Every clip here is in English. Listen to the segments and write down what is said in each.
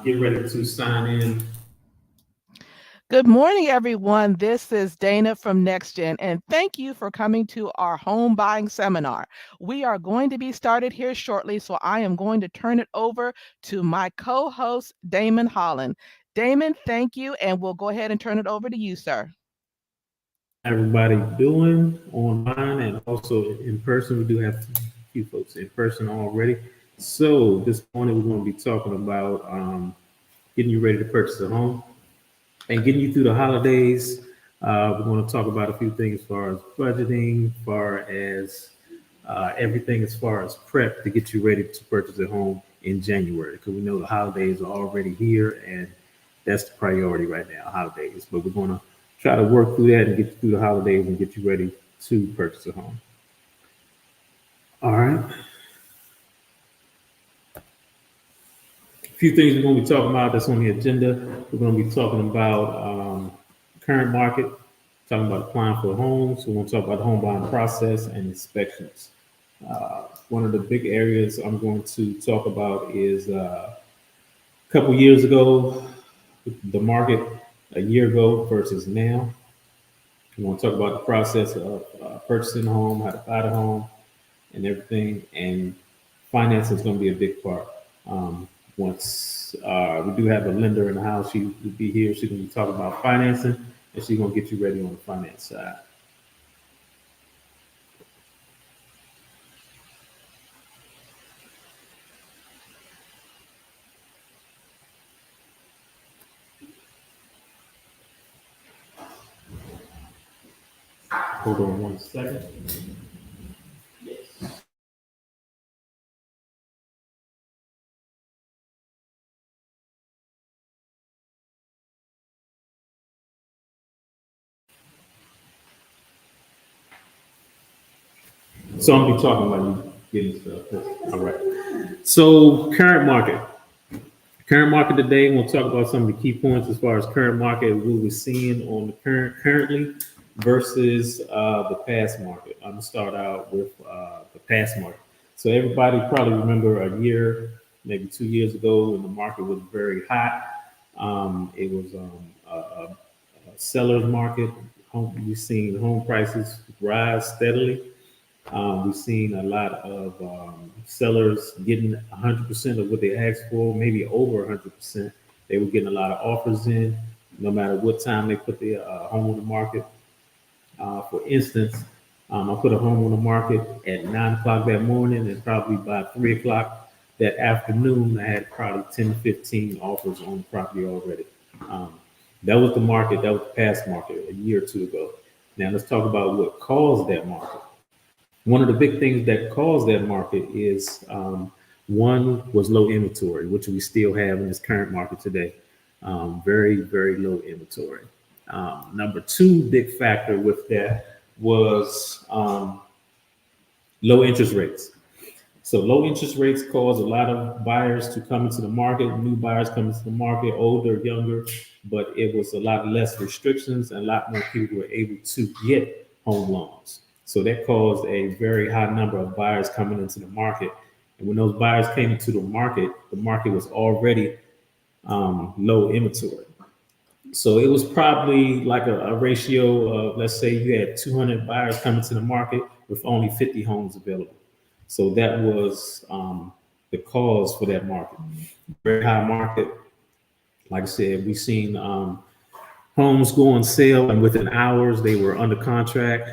Get ready to sign in. Good morning, everyone. This is Dana from NexGen, and thank you for coming to our home buying seminar. We are going to be started here shortly, so I am going to turn it over to my co-host, Damon Holland. Damon, thank you, and we'll go ahead and turn it over to you, sir. Everybody doing online and also in person. We do have a few folks in person already. So this morning we're going to be talking about getting you ready to purchase a home and getting you through the holidays. We're going to talk about a few things as far as budgeting, as far as everything as far as prep to get you ready to purchase a home in January, because we know the holidays are already here and that's the priority right now, holidays. But we're going to try to work through that and get you through the holidays and get you ready to purchase a home. All right. A few things we're going to be talking about that's on the agenda. We're going to be talking about current market, talking about applying for homes. We're going to talk about the home buying process and inspections. One of the big areas I'm going to talk about is a couple years ago, the market a year ago versus now. We want to talk about the process of purchasing a home, how to buy the home, and everything. And finance is going to be a big part. Once we do have a lender in the house, she will be here. She's going to be talking about financing, and she's going to get you ready on the finance side. Hold on 1 second. Yes. So I'm gonna be talking about you getting stuff. All right. So current market. Current market today, we'll talk about some of the key points as far as current market, what we're seeing on the currently versus the past market. I'm gonna start out with the past market. So everybody probably remember a year, maybe 2 years ago, when the market was very hot. It was a seller's market. We've seen home prices rise steadily. We've seen a lot of sellers getting 100% of what they asked for, maybe over 100%. They were getting a lot of offers in, no matter what time they put the home on the market. For instance, I put a home on the market at 9 o'clock that morning, and probably by 3 o'clock that afternoon, I had probably 10 to 15 offers on the property already. That was the market, that was the past market a year or two ago. Now let's talk about what caused that market. One of the big things that caused that market is one was low inventory, which we still have in this current market today. Very, very low inventory. Number two big factor with that was low interest rates. So low interest rates cause a lot of buyers to come into the market, new buyers come into the market, older, younger, but it was a lot less restrictions and a lot more people were able to get home loans. So that caused a very high number of buyers coming into the market. And when those buyers came into the market was already low inventory. So it was probably like a ratio of, let's say you had 200 buyers coming to the market with only 50 homes available. So that was the cause for that market. Very high market. Like I said, we've seen homes go on sale and within hours they were under contract.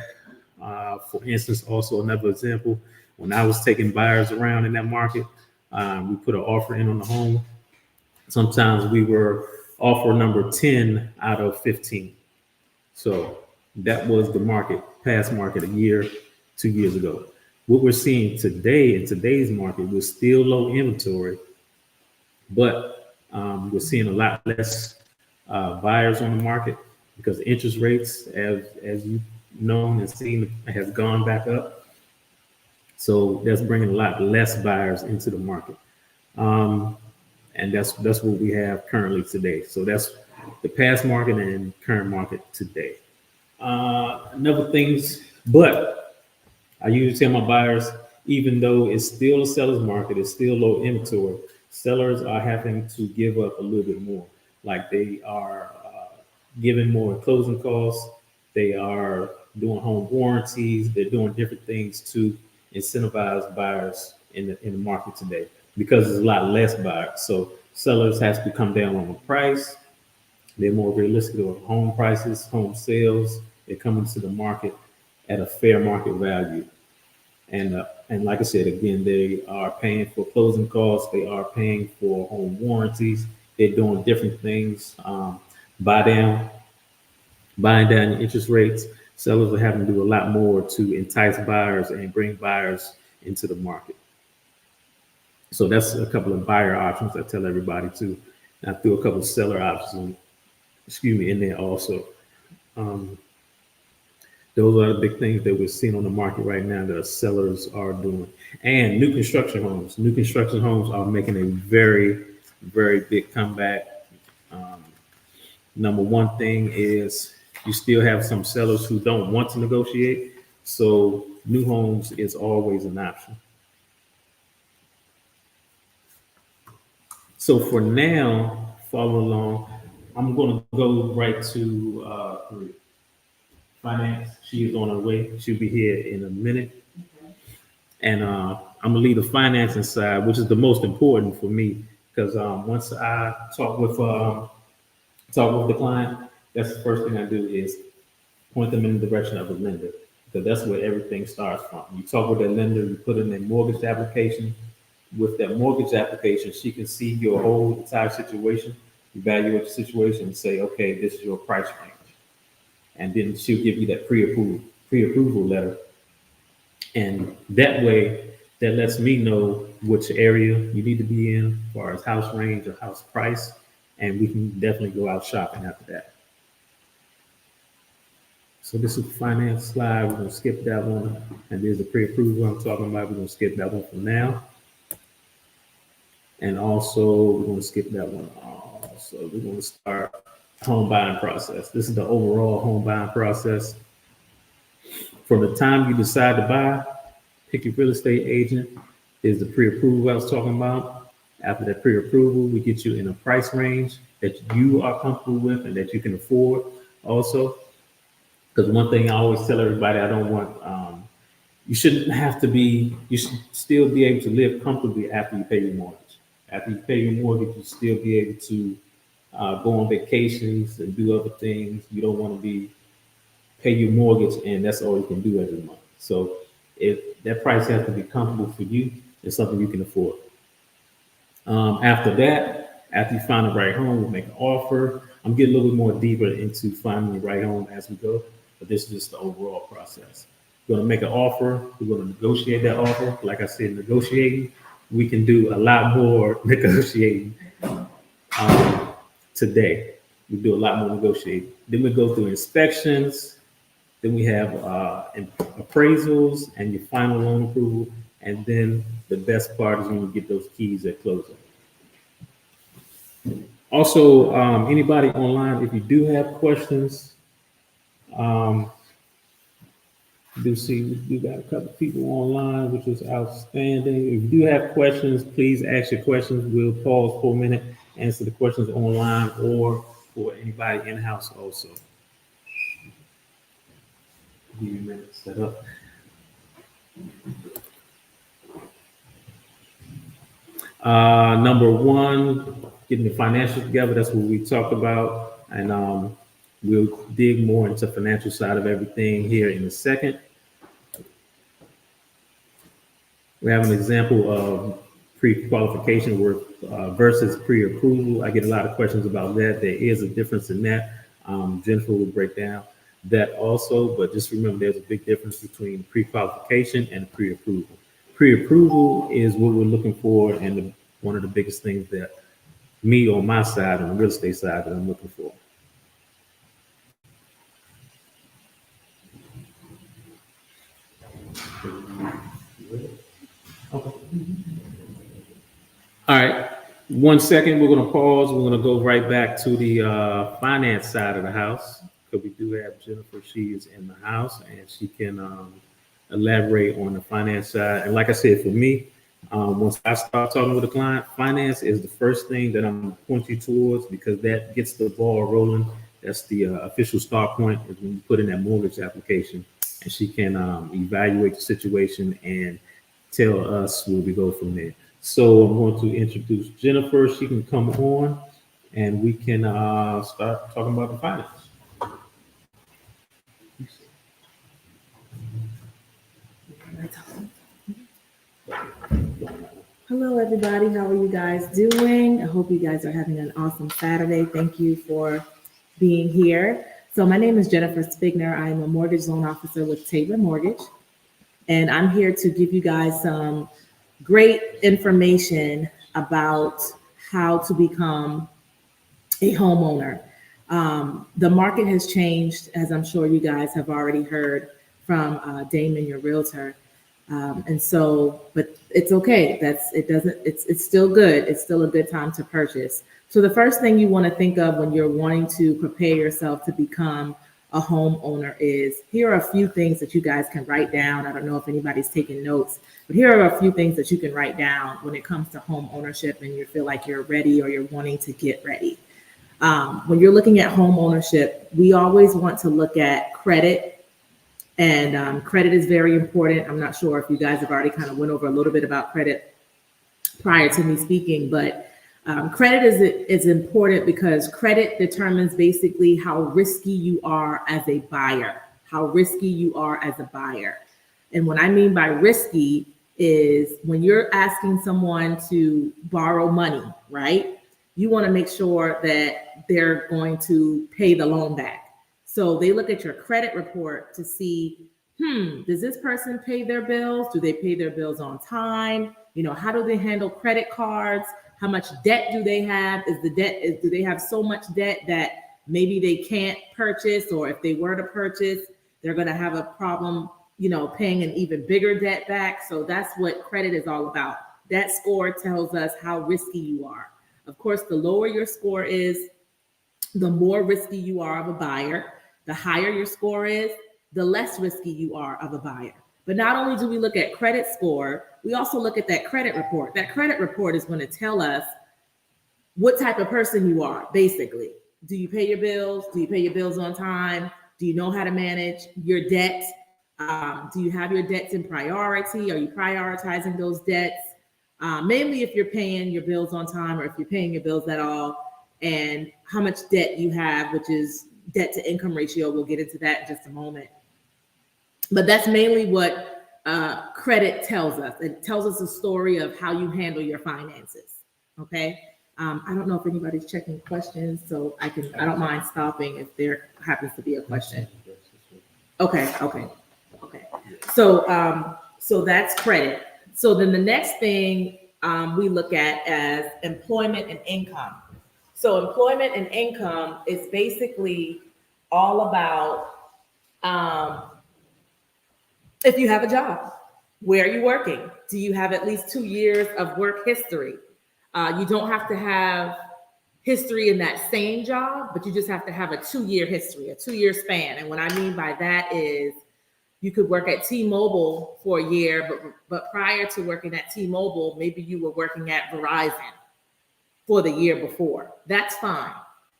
For instance, also another example, when I was taking buyers around in that market, we put an offer in on the home. Sometimes we were offer number 10 out of 15. So that was the market, past market a year, 2 years ago. What we're seeing today in today's market, we're still low inventory, but we're seeing a lot less buyers on the market because interest rates, as you've known and seen, has gone back up. So that's bringing a lot less buyers into the market. And that's what we have currently today. So that's the past market and current market today. Another things, but I usually tell my buyers, even though it's still a seller's market, it's still low inventory, sellers are having to give up a little bit more. Like they are giving more in closing costs. They are doing home warranties. They're doing different things to incentivize buyers in the market today because there's a lot less buyers. So sellers has to come down on the price. They're more realistic on home prices, home sales. They're coming to the market at a fair market value. And like I said, again, they are paying for closing costs. They are paying for home warranties. They're doing different things. Buy down, buying down the interest rates. Sellers are having to do a lot more to entice buyers and bring buyers into the market. So that's a couple of buyer options I tell everybody too. I threw a couple of seller options, in there also. Um, those are the big things that we're seeing on the market right now that sellers are doing. And new construction homes. New construction homes are making a very, very big comeback. Number one thing is you still have some sellers who don't want to negotiate. So new homes is always an option. So for now, follow along. I'm going to go right to finance. She is on her way. She'll be here in a minute. And I'm going to leave the financing side, which is the most important for me, because once I talk with the client, that's the first thing I do is point them in the direction of a lender, because that's where everything starts from. You talk with that lender, you put in a mortgage application. With that mortgage application, she can see your whole entire situation, evaluate the situation, and say, okay, this is your price range. And then she'll give you that pre-approval letter. And that way, that lets me know which area you need to be in as far as house range or house price. And we can definitely go out shopping after that. So this is the finance slide. We're going to skip that one. And there's the pre-approval I'm talking about. We're going to skip that one for now. And also, we're going to skip that one. So we're going to start home buying process. This is the overall home buying process. From the time you decide to buy, pick your real estate agent. Is the pre-approval I was talking about. After that pre-approval, we get you in a price range that you are comfortable with and that you can afford also. Because one thing I always tell everybody, I don't want, you shouldn't have to be, you should still be able to live comfortably after you pay your mortgage. After you pay your mortgage, you still be able to go on vacations and do other things. You don't want to pay your mortgage and that's all you can do every month. So if that price has to be comfortable for you, it's something you can afford. After that, after you find the right home, we'll make an offer. I'm getting a little bit more deeper into finding the right home as we go, but this is just the overall process. We're going to make an offer. We're going to negotiate that offer. Like I said, negotiating, we can do a lot more negotiating today. We do a lot more negotiating. Then we go through inspections. Then we have appraisals and your final loan approval. And then the best part is when you get those keys at closing. Also, anybody online, if you do have questions, do see we got a couple of people online, which is outstanding. If you do have questions, please ask your questions. We'll pause for a minute, answer the questions online or for anybody in-house also. Give you a minute to set up. Number one, getting the financials together. That's what we talked about. And we'll dig more into financial side of everything here in a second. We have an example of pre-qualification work versus pre-approval. I get a lot of questions about that. There is a difference in that. Jennifer will break down that also, but just remember there's a big difference between pre-qualification and pre-approval. Pre-approval is what we're looking for, and one of the biggest things that me on my side, on the real estate side, that I'm looking for. Okay. All right. 1 second. We're going to pause. We're going to go right back to the finance side of the house, because we do have Jennifer. She is in the house and she can elaborate on the finance side. And like I said, for me, Once I start talking with a client, finance is the first thing that I'm pointing towards because that gets the ball rolling. That's the official start point is when you put in that mortgage application, and she can evaluate the situation and tell us where we go from there. So I'm going to introduce Jennifer. She can come on, and we can start talking about the finance. Hello, everybody. How are you guys doing? I hope you guys are having an awesome Saturday. Thank you for being here. So my name is Jennifer Spigner. I am a mortgage loan officer with Taylor Mortgage, and I'm here to give you guys some great information about how to become a homeowner. The market has changed, as I'm sure you guys have already heard from Damon, your realtor. And so, but it's okay. It's still good. It's still a good time to purchase. So the first thing you want to think of when you're wanting to prepare yourself to become a homeowner is, here are a few things that you guys can write down. I don't know if anybody's taking notes, but here are a few things that you can write down when it comes to home ownership and you feel like you're ready or you're wanting to get ready. When you're looking at home ownership, we always want to look at credit. And credit is very important. I'm not sure if you guys have already kind of went over a little bit about credit prior to me speaking, but credit is important because credit determines basically how risky you are as a buyer, And what I mean by risky is when you're asking someone to borrow money, right? You want to make sure that they're going to pay the loan back. So they look at your credit report to see, does this person pay their bills? Do they pay their bills on time? You know, how do they handle credit cards? How much debt do they have? Do they have so much debt that maybe they can't purchase, or if they were to purchase, they're going to have a problem, you know, paying an even bigger debt back? So that's what credit is all about. That score tells us how risky you are. Of course, the lower your score is, the more risky you are of a buyer. The higher your score is, the less risky you are of a buyer. But not only do we look at credit score, we also look at that credit report. That credit report is going to tell us what type of person you are, basically. Do you pay your bills? Do you pay your bills on time? Do you know how to manage your debt? Do you have your debts in priority? Are you prioritizing those debts? Mainly if you're paying your bills on time or if you're paying your bills at all, and how much debt you have, which is debt to income ratio. We'll get into that in just a moment. But that's mainly what credit tells us. It tells us a story of how you handle your finances. Okay. I don't know if anybody's checking questions, so I don't mind stopping if there happens to be a question. Okay. So that's credit. So then the next thing we look at as employment and income. So employment and income is basically all about if you have a job, where are you working? Do you have at least 2 years of work history? You don't have to have history in that same job, but you just have to have a 2-year history, a 2-year span. And what I mean by that is you could work at T-Mobile for a year, but prior to working at T-Mobile, maybe you were working at Verizon for the year before. That's fine.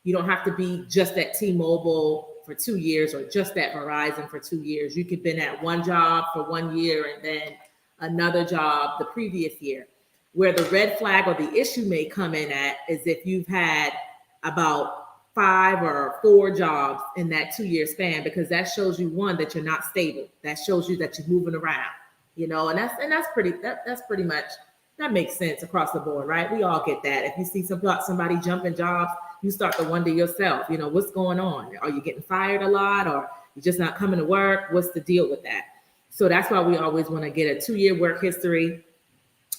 You don't have to be just at T-Mobile for 2 years or just at Verizon for 2 years. You could have been at one job for 1 year and then another job the previous year. Where the red flag or the issue may come in at is if you've had about 5 or 4 jobs in that 2-year span, because that shows you, one, that you're not stable. That shows you that you're moving around, you know, and that's pretty much, that makes sense across the board, right? We all get that. If you see somebody jumping jobs, you start to wonder yourself, you know, what's going on? Are you getting fired a lot, or you're just not coming to work? What's the deal with that? So that's why we always want to get a 2-year work history,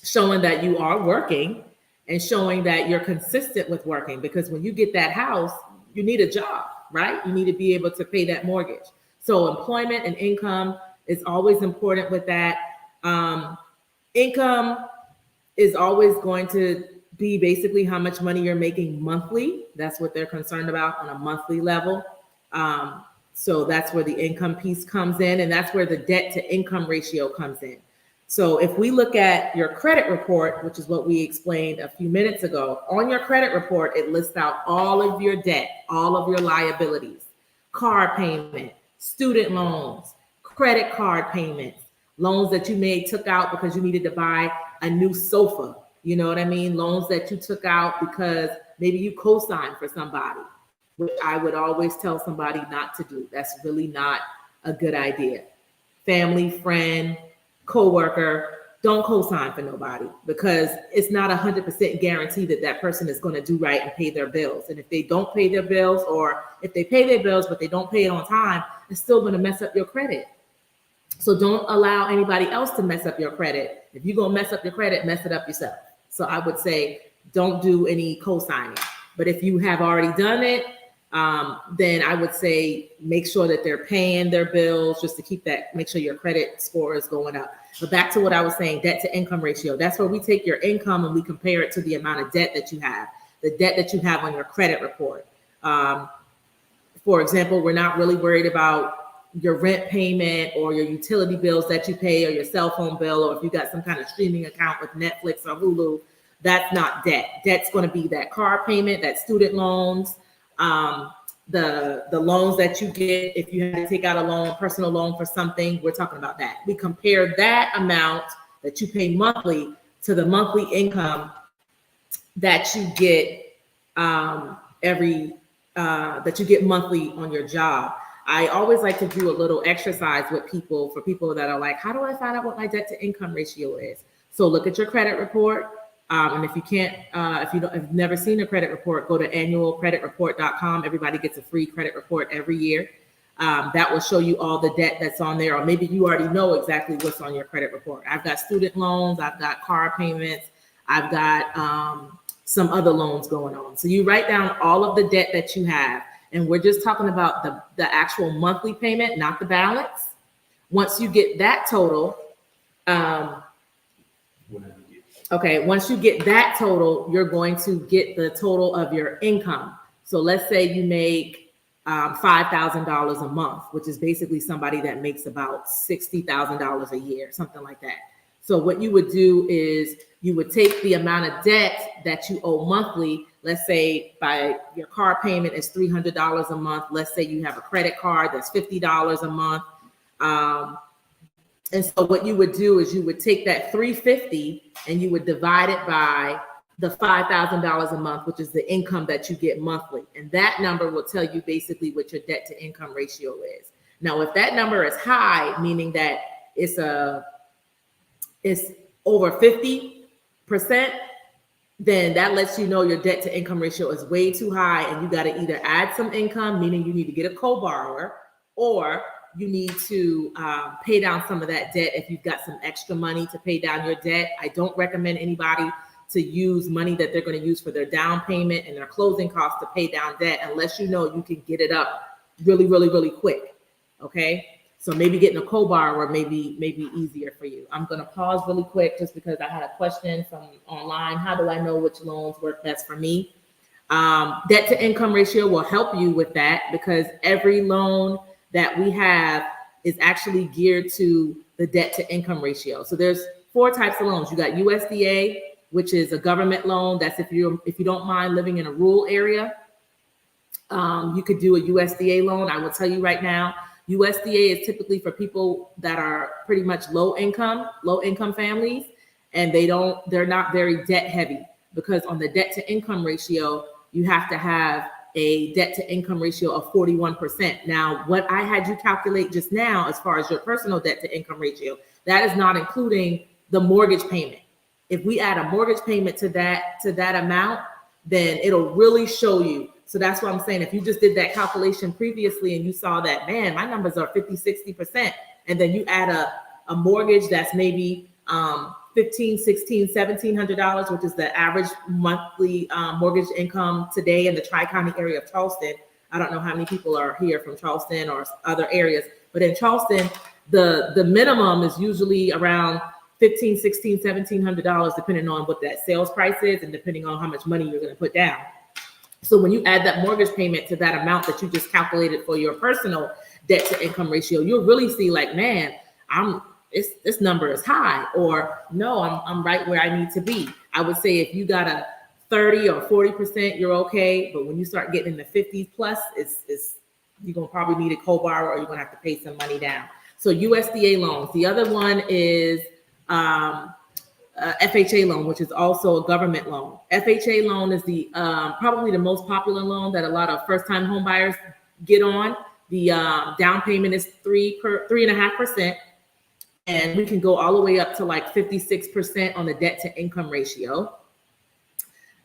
showing that you are working and showing that you're consistent with working. Because when you get that house, you need a job, right? You need to be able to pay that mortgage. So employment and income is always important with that. Income is always going to be basically how much money you're making monthly. That's what they're concerned about on a monthly level. So that's where the income piece comes in, and that's where the debt to income ratio comes in. So if we look at your credit report, which is what we explained a few minutes ago, on your credit report, it lists out all of your debt, all of your liabilities, car payment, student loans, credit card payments, loans that you may took out because you needed to buy a new sofa. You know what I mean? Loans that you took out because maybe you co-signed for somebody, which I would always tell somebody not to do. That's really not a good idea. Family, friend, coworker, don't co-sign for nobody, because it's not 100% guarantee that that person is going to do right and pay their bills. And if they don't pay their bills, or if they pay their bills but they don't pay it on time, it's still going to mess up your credit. So don't allow anybody else to mess up your credit. If you're going to mess up your credit, mess it up yourself. So I would say don't do any co-signing. But if you have already done it, then I would say make sure that they're paying their bills, just to keep that, make sure your credit score is going up. But back to what I was saying, debt to income ratio. That's where we take your income and we compare it to the amount of debt that you have, the debt that you have on your credit report. For example, we're not really worried about your rent payment or your utility bills that you pay, or your cell phone bill, or if you got some kind of streaming account with Netflix or Hulu. That's not debt. Debt's going to be that car payment, that student loans, the loans that you get if you had to take out a loan, personal loan for something. We're talking about that. We compare that amount that you pay monthly to the monthly income that you get that you get monthly on your job. I always like to do a little exercise with people, for people that are like, how do I find out what my debt to income ratio is? So look at your credit report. And if you can't, if you've never seen a credit report, go to annualcreditreport.com. Everybody gets a free credit report every year. That will show you all the debt that's on there, or maybe you already know exactly what's on your credit report. I've got student loans, I've got car payments, I've got some other loans going on. So you write down all of the debt that you have, and we're just talking about the actual monthly payment, not the balance. Once you get that total, once you get that total, you're going to get the total of your income. So let's say you make $5,000 a month, which is basically somebody that makes about $60,000 a year, something like that. So what you would do is you would take the amount of debt that you owe monthly. Let's say by your car payment is $300 a month. Let's say you have a credit card that's $50 a month. And so what you would do is you would take that $350 and you would divide it by the $5,000 a month, which is the income that you get monthly. And that number will tell you basically what your debt to income ratio is. Now, if that number is high, meaning that it's over 50%, then that lets you know your debt to income ratio is way too high, and you got to either add some income, meaning you need to get a co-borrower, or you need to pay down some of that debt if you've got some extra money to pay down your debt. I don't recommend anybody to use money that they're going to use for their down payment and their closing costs to pay down debt unless you know you can get it up really, really, really quick. Okay, so maybe getting a co-borrower may be easier for you. I'm going to pause really quick just because I had a question from online. How do I know which loans work best for me? Debt to income ratio will help you with that, because every loan that we have is actually geared to the debt to income ratio. So there's 4 types of loans. You got USDA, which is a government loan. That's if you don't mind living in a rural area, you could do a USDA loan. I will tell you right now, USDA is typically for people that are pretty much low income families, and they're not very debt heavy, because on the debt to income ratio, you have to have a debt to income ratio of 41%. Now, what I had you calculate just now, as far as your personal debt to income ratio, that is not including the mortgage payment. If we add a mortgage payment to that amount, then it'll really show you. So that's what I'm saying. If you just did that calculation previously and you saw that, man, my numbers are 50, 60%, and then you add a mortgage that's maybe $1,500, $1,600, $1,700, which is the average monthly mortgage income today in the Tri-County area of Charleston. I don't know how many people are here from Charleston or other areas, but in Charleston, the minimum is usually around $1,500, $1,600, $1,700, depending on what that sales price is and depending on how much money you're going to put down. So when you add that mortgage payment to that amount that you just calculated for your personal debt to income ratio, you'll really see like, man, I'm this number is high, or no, I'm right where I need to be. I would say if you got a 30 or 40%, you're okay. But when you start getting in the 50s plus, it's you're gonna probably need a co-borrower, or you're gonna have to pay some money down. So USDA loans. The other one is FHA loan, which is also a government loan. FHA loan is the probably the most popular loan that a lot of first-time home buyers get on. The down payment is 3.5%, and we can go all the way up to like 56% on the debt to income ratio.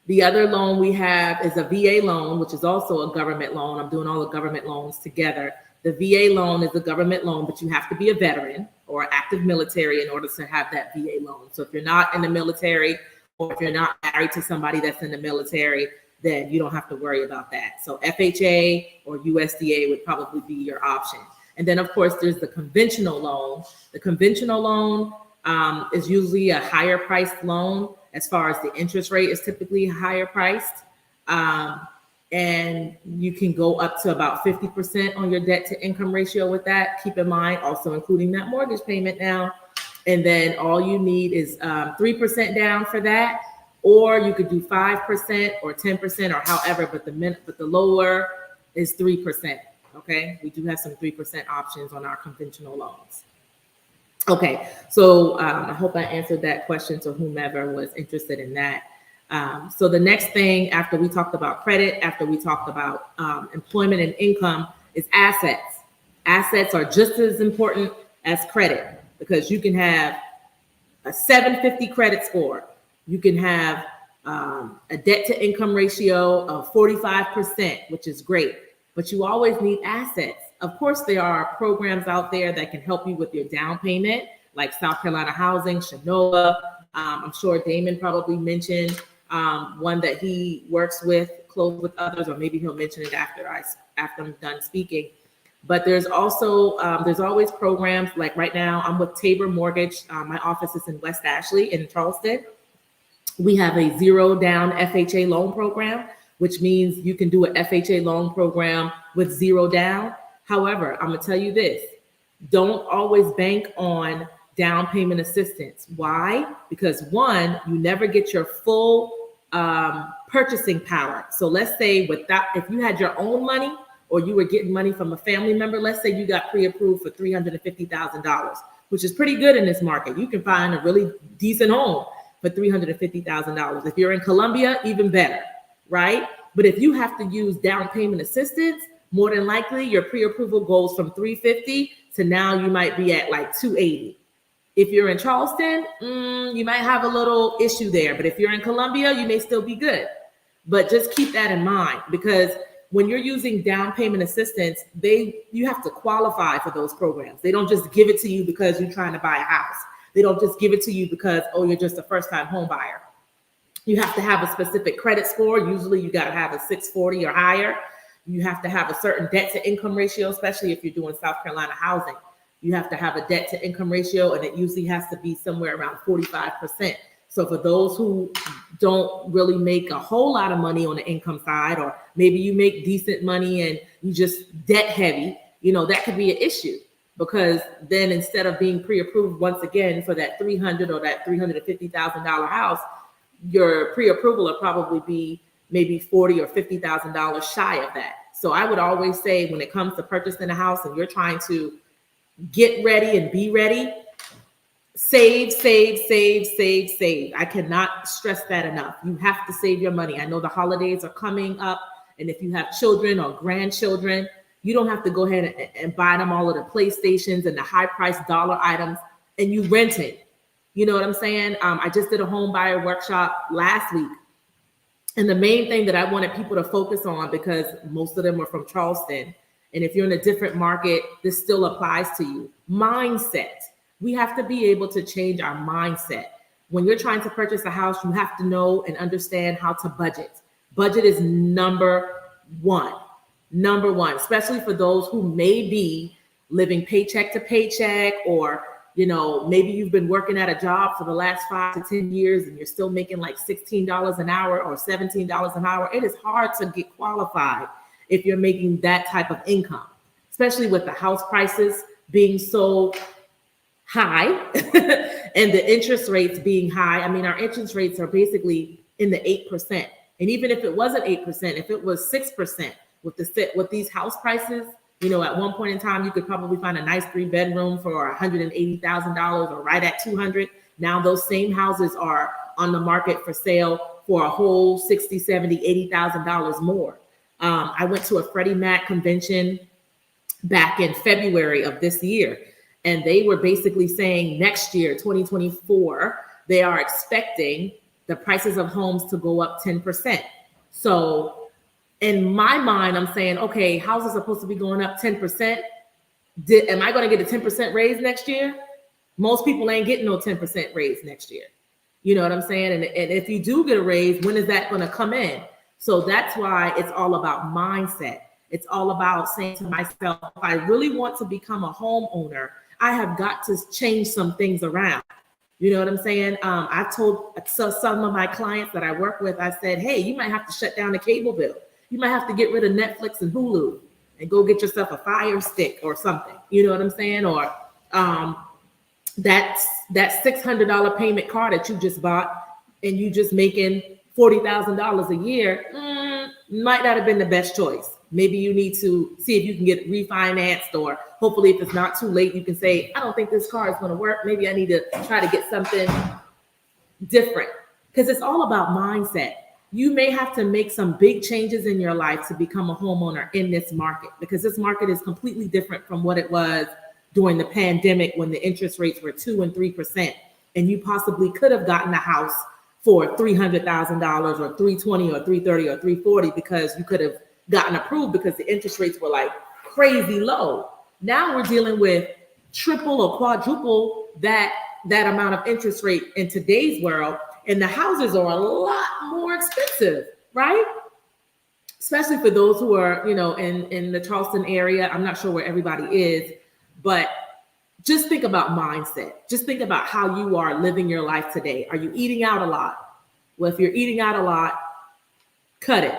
The other loan we have is a VA loan, which is also a government loan. I'm doing all the government loans together. The VA loan is a government loan, but you have to be a veteran or active military in order to have that VA loan. So if you're not in the military, or if you're not married to somebody that's in the military, then you don't have to worry about that. So FHA or USDA would probably be your option. And then of course, there's the conventional loan. The conventional loan is usually a higher priced loan. As far as the interest rate is typically higher priced. And you can go up to about 50% on your debt to income ratio with that. Keep in mind, also including that mortgage payment now. And then all you need is 3% down for that, or you could do 5% or 10% or however, but the lower is 3%. Okay, we do have some 3% options on our conventional loans. Okay, so I hope I answered that question to whomever was interested in that. So the next thing after we talked about credit, after we talked about employment and income, is assets. Assets are just as important as credit, because you can have a 750 credit score. You can have a debt to income ratio of 45%, which is great, but you always need assets. Of course, there are programs out there that can help you with your down payment, like South Carolina Housing, Shanola. I'm sure Damon probably mentioned one that he works with, close with others, or maybe he'll mention it after I'm done speaking. But there's also, there's always programs, like right now I'm with Tabor Mortgage. My office is in West Ashley in Charleston. We have a 0 down FHA loan program, which means you can do an FHA loan program with 0 down. However, I'm gonna tell you this, don't always bank on down payment assistance. Why? Because one, you never get your full purchasing power. So let's say if you had your own money, or you were getting money from a family member, let's say you got pre-approved for $350,000, which is pretty good in this market. You can find a really decent home for $350,000. If you're in Columbia, even better, right? But if you have to use down payment assistance, more than likely your pre-approval goes from $350 to now you might be at like $280. If you're in Charleston, you might have a little issue there, but if you're in Columbia, you may still be good. But just keep that in mind, because when you're using down payment assistance, you have to qualify for those programs. They don't just give it to you because you're trying to buy a house. They don't just give it to you because, oh, you're just a first-time home buyer. You have to have a specific credit score. Usually you got to have a 640 or higher. You have to have a certain debt to income ratio, especially if you're doing South Carolina housing. You have to have a debt to income ratio, and it usually has to be somewhere around 45%. So for those who don't really make a whole lot of money on the income side, or maybe you make decent money and you just debt heavy, that could be an issue, because then instead of being pre-approved once again for that $300,000 or that $350,000 house, your pre-approval will probably be maybe $40,000 or $50,000 shy of that. So I would always say, when it comes to purchasing a house and you're trying to get ready and be ready, save. I cannot stress that enough. You have to save your money. I know the holidays are coming up, and if you have children or grandchildren, you don't have to go ahead and buy them all of the PlayStations and the high-priced dollar items, and you rent it. You know what I'm saying? I just did a home buyer workshop last week, and the main thing that I wanted people to focus on, because most of them are from Charleston, and if you're in a different market, this still applies to you. Mindset. We have to be able to change our mindset. When you're trying to purchase a house, you have to know and understand how to budget. Budget is number one, especially for those who may be living paycheck to paycheck, or, maybe you've been working at a job for the last 5 to 10 years and you're still making like $16 an hour or $17 an hour. It is hard to get qualified if you're making that type of income, especially with the house prices being so high and the interest rates being high. I mean, our interest rates are basically in the 8%. And even if it wasn't 8%, if it was 6% with these house prices, you know, at one point in time, you could probably find a nice 3-bedroom for $180,000 or right at 200. Now those same houses are on the market for sale for a whole $60, $70, $80,000 more. I went to a Freddie Mac convention back in February of this year, and they were basically saying next year, 2024, they are expecting the prices of homes to go up 10%. So in my mind, I'm saying, okay, houses are supposed to be going up 10%. Am I going to get a 10% raise next year? Most people ain't getting no 10% raise next year. You know what I'm saying? And if you do get a raise, when is that going to come in? So that's why it's all about mindset. It's all about saying to myself, if I really want to become a homeowner, I have got to change some things around. You know what I'm saying? I've told some of my clients that I work with, I said, hey, you might have to shut down the cable bill. You might have to get rid of Netflix and Hulu and go get yourself a Fire Stick or something. You know what I'm saying? Or that $600 payment car that you just bought and you just making $40,000 a year might not have been the best choice. Maybe you need to see if you can get refinanced, or hopefully if it's not too late, you can say, I don't think this car is going to work. Maybe I need to try to get something different, because it's all about mindset. You may have to make some big changes in your life to become a homeowner in this market, because this market is completely different from what it was during the pandemic when the interest rates were 2% and 3%, and you possibly could have gotten a house for $300,000 or $320,000 or $330,000 or $340,000 because you could have gotten approved because the interest rates were like crazy low. Now we're dealing with triple or quadruple that amount of interest rate in today's world, and the houses are a lot more expensive, right? Especially for those who are, you know, in the Charleston area. I'm not sure where everybody is, but just think about mindset. Just think about how you are living your life today. Are you eating out a lot? Well, if you're eating out a lot, cut it.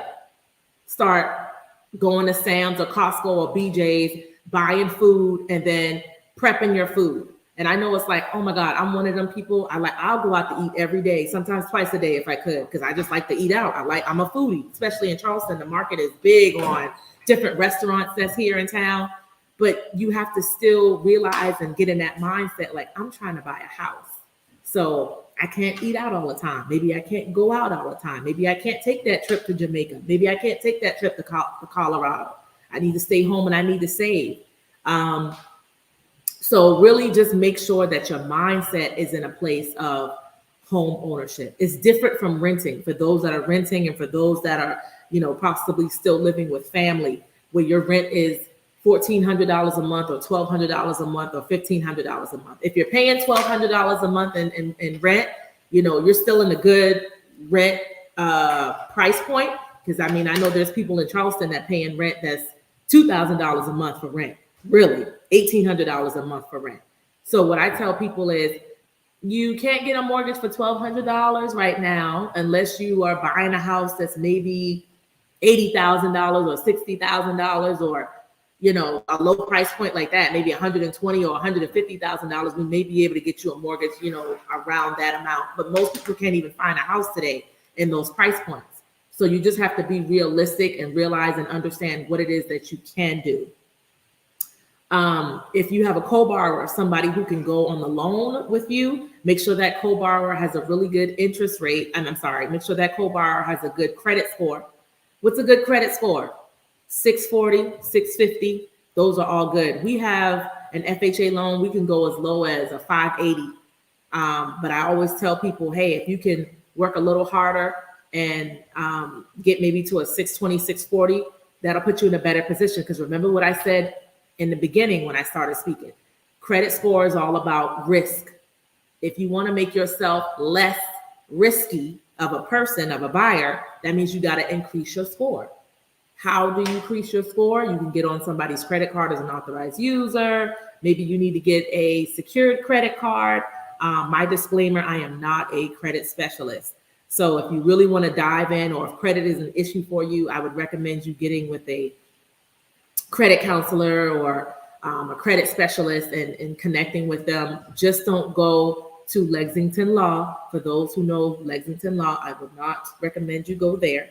Start going to Sam's or Costco or BJ's, buying food, and then prepping your food. And I know it's like, oh my God, I'm one of them people. I'll go out to eat every day, sometimes twice a day if I could, because I just like to eat out. I'm a foodie, especially in Charleston. The market is big on different restaurants that's here in town. But you have to still realize and get in that mindset, like, I'm trying to buy a house. So I can't eat out all the time. Maybe I can't go out all the time. Maybe I can't take that trip to Jamaica. Maybe I can't take that trip to Colorado. I need to stay home and I need to save. So really just make sure that your mindset is in a place of home ownership. It's different from renting. For those that are renting and for those that are, you know, possibly still living with family, where your rent is $1,400 a month or $1,200 a month or $1,500 a month. If you're paying $1,200 a month in rent, you know, you're still in a good rent price point. Because I mean, I know there's people in Charleston that paying rent that's $2,000 a month for rent. Really, $1,800 a month for rent. So what I tell people is, you can't get a mortgage for $1,200 right now unless you are buying a house that's maybe $80,000 or $60,000 or, you know, a low price point like that, maybe $120,000 or $150,000. We may be able to get you a mortgage, you know, around that amount. But most people can't even find a house today in those price points. So you just have to be realistic and realize and understand what it is that you can do. If you have a co-borrower, somebody who can go on the loan with you, make sure that co-borrower has a really good interest rate. And make sure that co-borrower has a good credit score. What's a good credit score? 640, 650. Those are all good. We have an FHA loan. We can go as low as a 580. But I always tell people, hey, if you can work a little harder and get maybe to a 620, 640, that'll put you in a better position. Because remember what I said in the beginning when I started speaking, credit score is all about risk. If you want to make yourself less risky of a person, of a buyer, that means you got to increase your score. How do you increase your score? You can get on somebody's credit card as an authorized user. Maybe you need to get a secured credit card. My disclaimer, I am not a credit specialist. So if you really want to dive in, or if credit is an issue for you, I would recommend you getting with a credit counselor or a credit specialist and connecting with them. Just don't go to Lexington Law. For those who know Lexington Law, I would not recommend you go there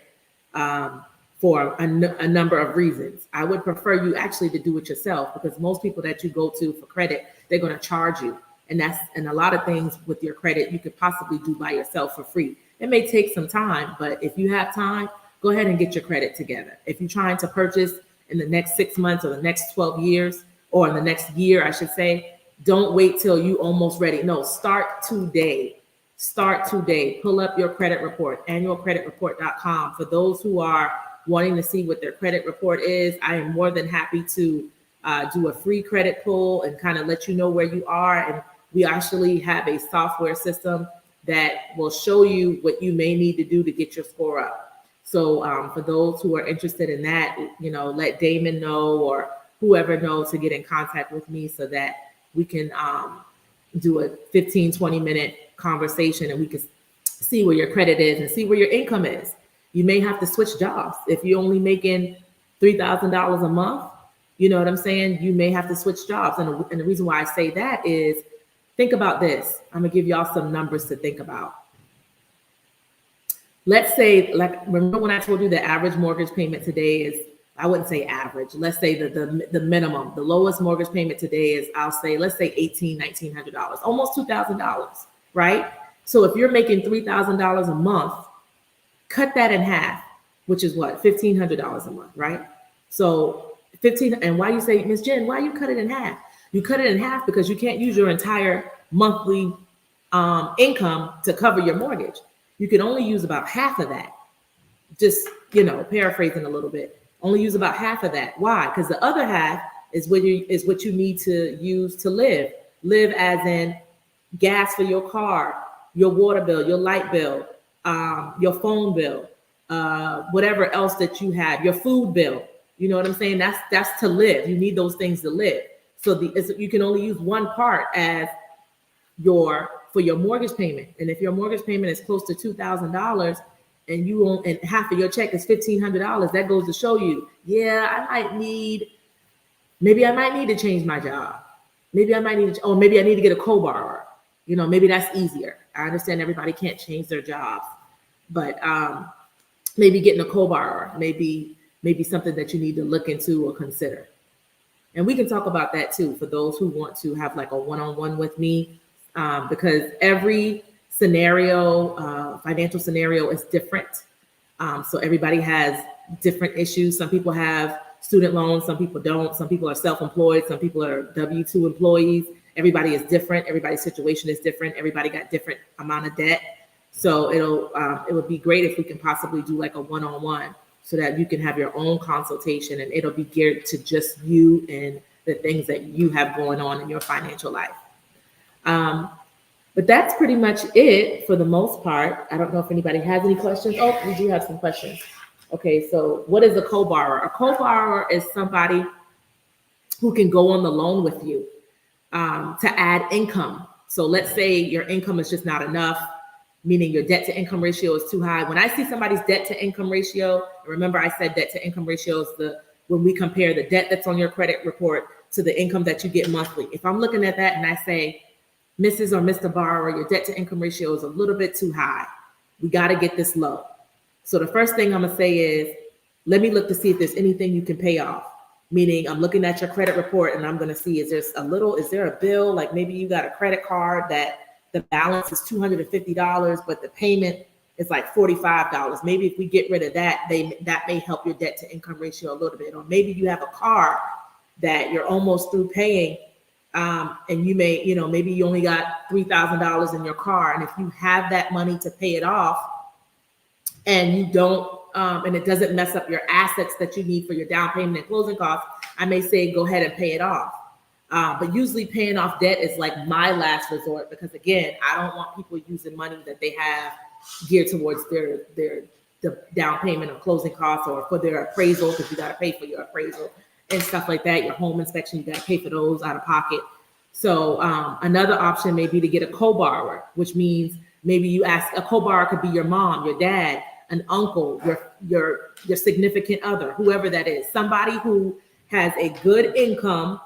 for a number of reasons. I would prefer you actually to do it yourself, because most people that you go to for credit, they're going to charge you. And a lot of things with your credit you could possibly do by yourself for free. It may take some time, but if you have time, go ahead and get your credit together. If you're trying to purchase in the next 6 months or the next 12 years, or in the next year, I should say, don't wait till you almost ready. No, start today. Start today. Pull up your credit report, annualcreditreport.com. For those who are wanting to see what their credit report is, I am more than happy to do a free credit pull and kind of let you know where you are. And we actually have a software system that will show you what you may need to do to get your score up. So for those who are interested in that, let Damon know or whoever knows to get in contact with me so that we can do a 15-20 minute conversation and we can see where your credit is and see where your income is. You may have to switch jobs. If you're only making $3,000 a month, you know what I'm saying? You may have to switch jobs. And the reason why I say that is, think about this. I'm gonna give y'all some numbers to think about. Let's say, remember when I told you the average mortgage payment today is, I wouldn't say average. Let's say the minimum, the lowest mortgage payment today is, let's say $1,900, almost $2,000, right? So if you're making $3,000 a month, cut that in half, which is what, $1,500 a month, right? So 15, and why you say, Ms. Jen, why you cut it in half? You cut it in half because you can't use your entire monthly income to cover your mortgage. You can only use about half of that. Just, paraphrasing a little bit. Only use about half of that. Why? Because the other half is what you need to use to live. Live as in gas for your car, your water bill, your light bill, your phone bill, whatever else that you have, your food bill. You know what I'm saying? That's to live. You need those things to live. So you can only use one part as for your mortgage payment. And if your mortgage payment is close to $2,000 and half of your check is $1,500, that goes to show you, maybe I might need to change my job. Maybe I might need to, or maybe I need to get a co-borrower. Maybe that's easier. I understand everybody can't change their jobs, but maybe getting a co-borrower, maybe something that you need to look into or consider. And we can talk about that too, for those who want to have like a one-on-one with me, because every scenario, financial scenario is different. So everybody has different issues. Some people have student loans, some people don't. Some people are self-employed, some people are W-2 employees. Everybody is different. Everybody's situation is different. Everybody got different amount of debt. So it would be great if we can possibly do like a one-on-one so that you can have your own consultation and it'll be geared to just you and the things that you have going on in your financial life. But that's pretty much it for the most part. I don't know if anybody has any questions. Oh, we do have some questions. Okay, so what is a co-borrower? A co-borrower is somebody who can go on the loan with you to add income. So let's say your income is just not enough, meaning your debt to income ratio is too high. When I see somebody's debt to income ratio, remember I said debt to income ratio is when we compare the debt that's on your credit report to the income that you get monthly. If I'm looking at that and I say, Mrs. or Mr. Borrower, your debt to income ratio is a little bit too high. We got to get this low. So the first thing I'm going to say is, let me look to see if there's anything you can pay off. Meaning I'm looking at your credit report and I'm going to see, is there a bill? Like maybe you got a credit card that the balance is $250, but the payment is like $45. Maybe if we get rid of that, that may help your debt to income ratio a little bit. Or maybe you have a car that you're almost through paying. And you may, maybe you only got $3,000 in your car. And if you have that money to pay it off and you don't, and it doesn't mess up your assets that you need for your down payment and closing costs, I may say, go ahead and pay it off. But usually paying off debt is like my last resort, because again, I don't want people using money that they have geared towards the down payment or closing costs or for their appraisal, because you got to pay for your appraisal and stuff like that. Your home inspection, you got to pay for those out of pocket. So another option may be to get a co-borrower, which means maybe you ask, a co-borrower could be your mom, your dad, an uncle, your significant other, whoever that is, somebody who has a good income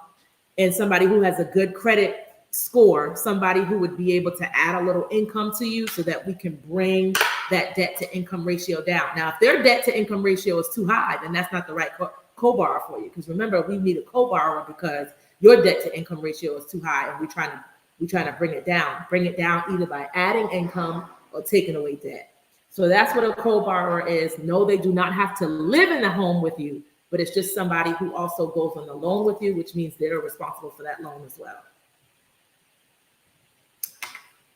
and somebody who has a good credit score, somebody who would be able to add a little income to you so that we can bring that debt to income ratio down. Now, if their debt to income ratio is too high, then that's not the right co-borrower for you. Because remember, we need a co-borrower because your debt to income ratio is too high, and we're trying to bring it down either by adding income or taking away debt. So that's what a co-borrower is. No, they do not have to live in the home with you, but it's just somebody who also goes on the loan with you, which means they're responsible for that loan as well.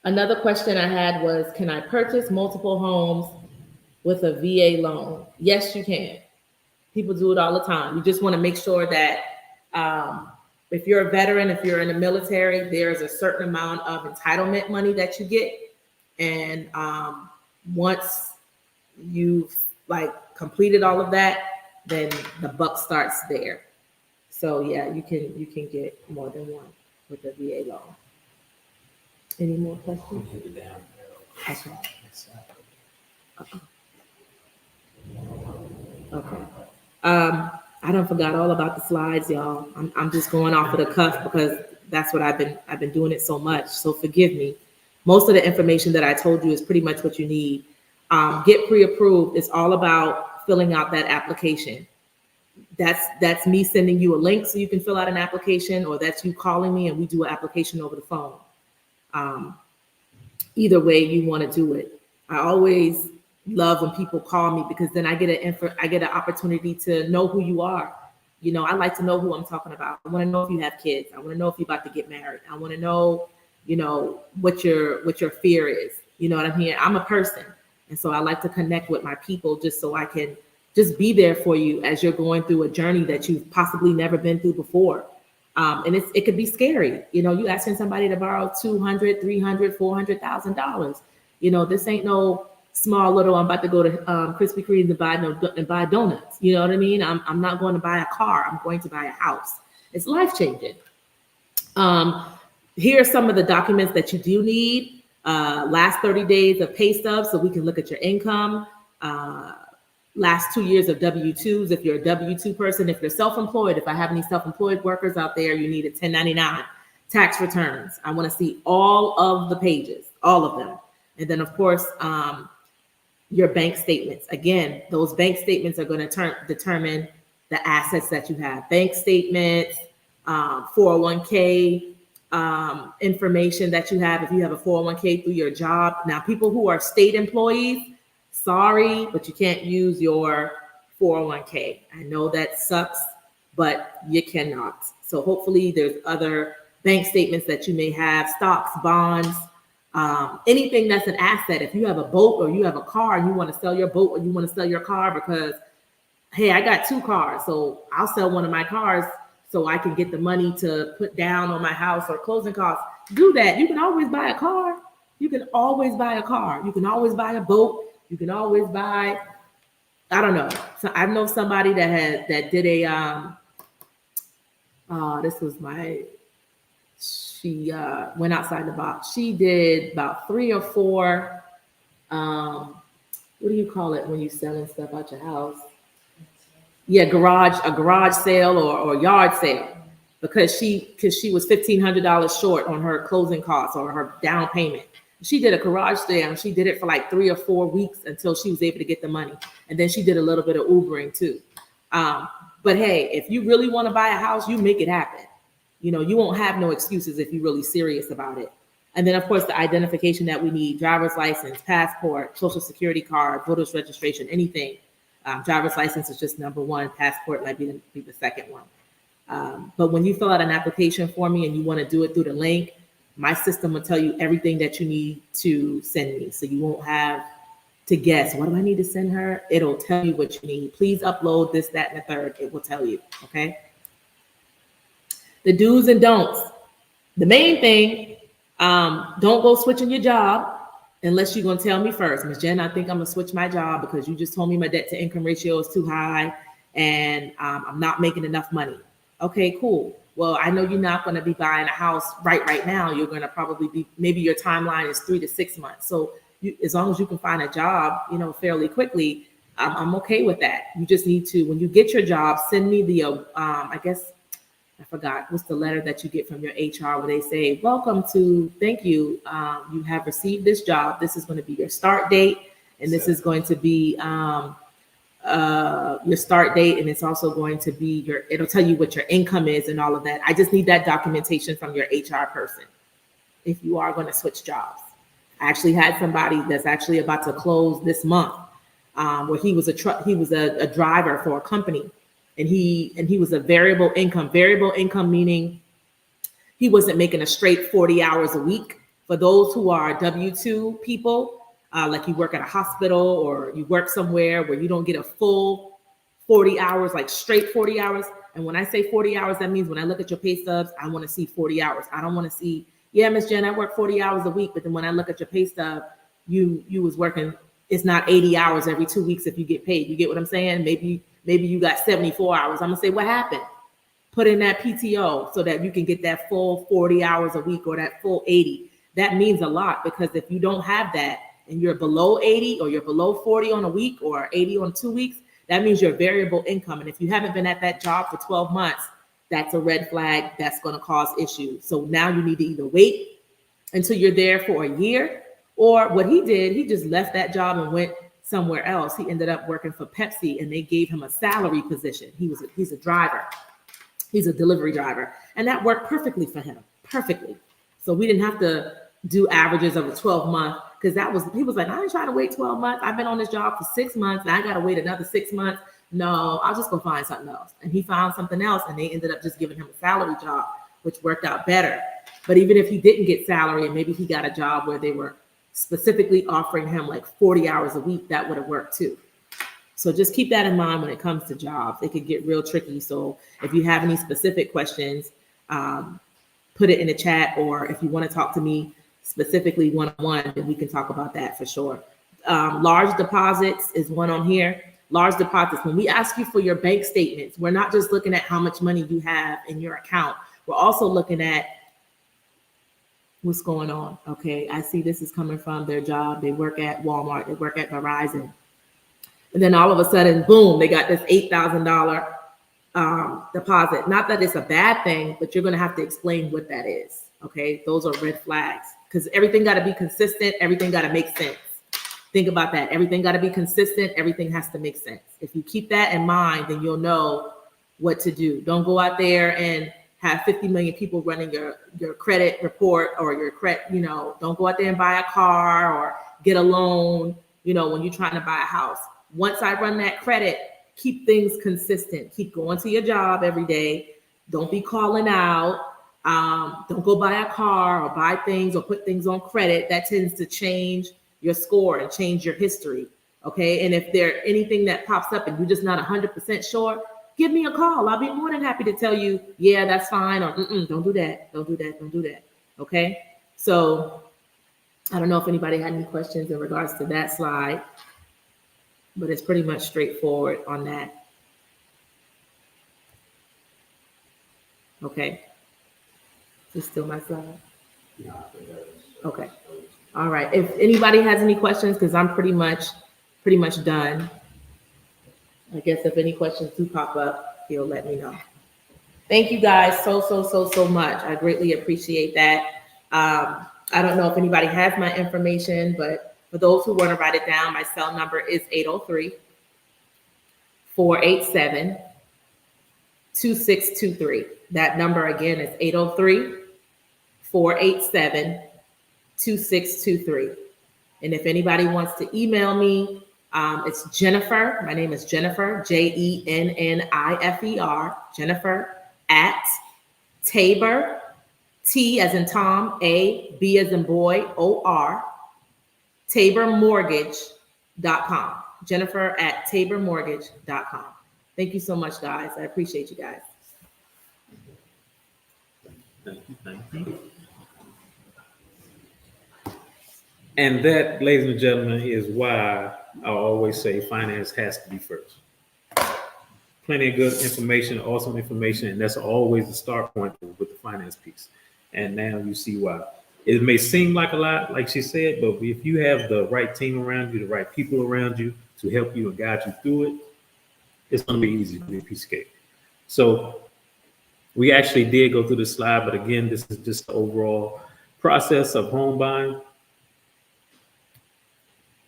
Another question I had was, can I purchase multiple homes with a VA loan? Yes, you can. People do it all the time. You just want to make sure that if you're a veteran, if you're in the military, there's a certain amount of entitlement money that you get. And once you've completed all of that, then the buck starts there. So yeah, you can get more than one with a VA loan. Any more questions? Okay. Okay. I done forgot all about the slides, y'all. I'm just going off of the cuff because that's what I've been doing it so much. So forgive me. Most of the information that I told you is pretty much what you need. Get pre-approved. It's all about filling out that application. That's me sending you a link so you can fill out an application, or that's you calling me and we do an application over the phone. Either way you want to do it. I always love when people call me because then I get an opportunity to know who you are. You know, I like to know who I'm talking about. I want to know if you have kids. I want to know if you're about to get married. I want to know, what your fear is. You know what I mean? I'm a person. And so I like to connect with my people just so I can just be there for you as you're going through a journey that you've possibly never been through before. And it could be scary. You asking somebody to borrow $200,000, $300,000, $400,000. This ain't no small little, I'm about to go to Krispy Kreme and buy donuts. You know what I mean? I'm not going to buy a car. I'm going to buy a house. It's life-changing. Here are some of the documents that you do need. Last 30 days of pay stubs so we can look at your income. Last 2 years of W-2s if you're a W-2 person. If you're self-employed, if I have any self-employed workers out there, you need a 1099. Tax returns. I want to see all of the pages, all of them. And then, of course, your bank statements. Again, those bank statements are going to determine the assets that you have. Bank statements, 401k information that you have if you have a 401k through your job. Now, people who are state employees, sorry, but you can't use your 401k. I know that sucks, but you cannot. So hopefully there's other bank statements that you may have, stocks, bonds, anything that's an asset. If you have a boat or you have a car and you want to sell your boat or you want to sell your car because, hey, I got 2 cars, so I'll sell one of my cars so I can get the money to put down on my house or closing costs. Do that. You can always buy a car. You can always buy a car. You can always buy a boat. You can always buy, I don't know. So I know somebody that did a, she went outside the box. She did about 3 or 4, what do you call it when you selling stuff out your house? Yeah, a garage sale or yard sale, because she was $1,500 short on her closing costs or her down payment. She did a garage sale and she did it for like 3 or 4 weeks until she was able to get the money. And then she did a little bit of Ubering too. But hey, if you really want to buy a house, you make it happen. You won't have no excuses if you're really serious about it. And then of course the identification that we need: driver's license, passport, social security card, voter's registration, anything. Driver's license is just number 1. Passport might be the second one. But when you fill out an application for me and you want to do it through the link, my system will tell you everything that you need to send me. So you won't have to guess, what do I need to send her? It'll tell you what you need. Please upload this, that, and the third. It will tell you, okay? The do's and don'ts. The main thing, don't go switching your job unless you're going to tell me first. Ms. Jen, I think I'm going to switch my job because you just told me my debt to income ratio is too high and I'm not making enough money. Okay, cool. Well, I know you're not going to be buying a house right now. You're going to probably be, maybe your timeline is 3 to 6 months. So as long as you can find a job, fairly quickly, I'm okay with that. You just need to, when you get your job, send me the, I forgot, what's the letter that you get from your HR where they say, welcome to, thank you, you have received this job. This is going to be your start date. And this is going to be your start date. And it's also going to be it'll tell you what your income is and all of that. I just need that documentation from your HR person if you are going to switch jobs. I actually had somebody that's actually about to close this month, where he was a driver for a company, and he was a variable income meaning he wasn't making a straight 40 hours a week. For those who are W-2 people, like you work at a hospital or you work somewhere where you don't get a full 40 hours, like straight 40 hours. And when I say 40 hours, that means when I look at your pay stubs, I want to see 40 hours. I don't want to see, yeah, Miss Jen, I work 40 hours a week. But then when I look at your pay stub, you was working, it's not 80 hours every 2 weeks if you get paid. You get what I'm saying? Maybe you got 74 hours. I'm gonna say, what happened? Put in that PTO so that you can get that full 40 hours a week or that full 80. That means a lot, because if you don't have that and you're below 80 or you're below 40 on a week or 80 on 2 weeks, that means you're variable income. And if you haven't been at that job for 12 months, that's a red flag. That's going to cause issues. So now you need to either wait until you're there for a year, or what he did, he just left that job and went somewhere else. He ended up working for Pepsi, and they gave him a salary position. He's a driver. He's a delivery driver, and that worked perfectly for him, perfectly. So we didn't have to do averages of a 12-month, because he was like, I ain't trying to wait 12 months. I've been on this job for 6 months, and I got to wait another 6 months. No, I'll just go find something else. And he found something else, and they ended up just giving him a salary job, which worked out better. But even if he didn't get salary, and maybe he got a job where they were specifically offering him like 40 hours a week, that would have worked too. So just keep that in mind when it comes to jobs. It could get real tricky. So if you have any specific questions, put it in the chat, or if you want to talk to me specifically one-on-one, then we can talk about that for sure. Large deposits is one on here. Large deposits, when we ask you for your bank statements, we're not just looking at how much money you have in your account. We're also looking at what's going on. Okay, I see this is coming from their job. They work at Walmart, they work at Verizon. And then all of a sudden, boom, they got this $8,000 deposit. Not that it's a bad thing, but you're going to have to explain what that is. Okay, those are red flags, because everything got to be consistent. Everything got to make sense. Think about that. Everything got to be consistent. Everything has to make sense. If you keep that in mind, then you'll know what to do. Don't go out there and have 50 million people running your credit report or your credit, don't go out there and buy a car or get a loan, when you're trying to buy a house. Once I run that credit, keep things consistent. Keep going to your job every day. Don't be calling out. Don't go buy a car or buy things or put things on credit. That tends to change your score and change your history. Okay. And if there's anything that pops up and you're just not 100% sure, give me a call. I'll be more than happy to tell you, yeah, that's fine, or don't do that. Don't do that. Don't do that. Okay. So I don't know if anybody had any questions in regards to that slide, but it's pretty much straightforward on that. Okay. Is this still my slide? Okay. All right. If anybody has any questions, because I'm pretty much done. I guess if any questions do pop up, you'll let me know. Thank you guys so much. I greatly appreciate that. I don't know if anybody has my information, but for those who want to write it down, my cell number is 803-487-2623. That number again is 803-487-2623. And if anybody wants to email me, it's Jennifer. My name is Jennifer, Jennifer, Jennifer at Tabor, T as in Tom, A, B as in boy, O-R, TaborMortgage.com. Jennifer at TaborMortgage.com. Thank you so much, guys. I appreciate you guys. Thank you. And that, ladies and gentlemen, is why I always say finance has to be first. Plenty of good information, awesome information, and that's always the start point with the finance piece. And now you see why. It may seem like a lot, like she said, but if you have the right team around you, the right people around you to help you and guide you through it, it's going to be easy to be a piece of cake. So We actually did go through the slide, but again, this is just the overall process of home buying.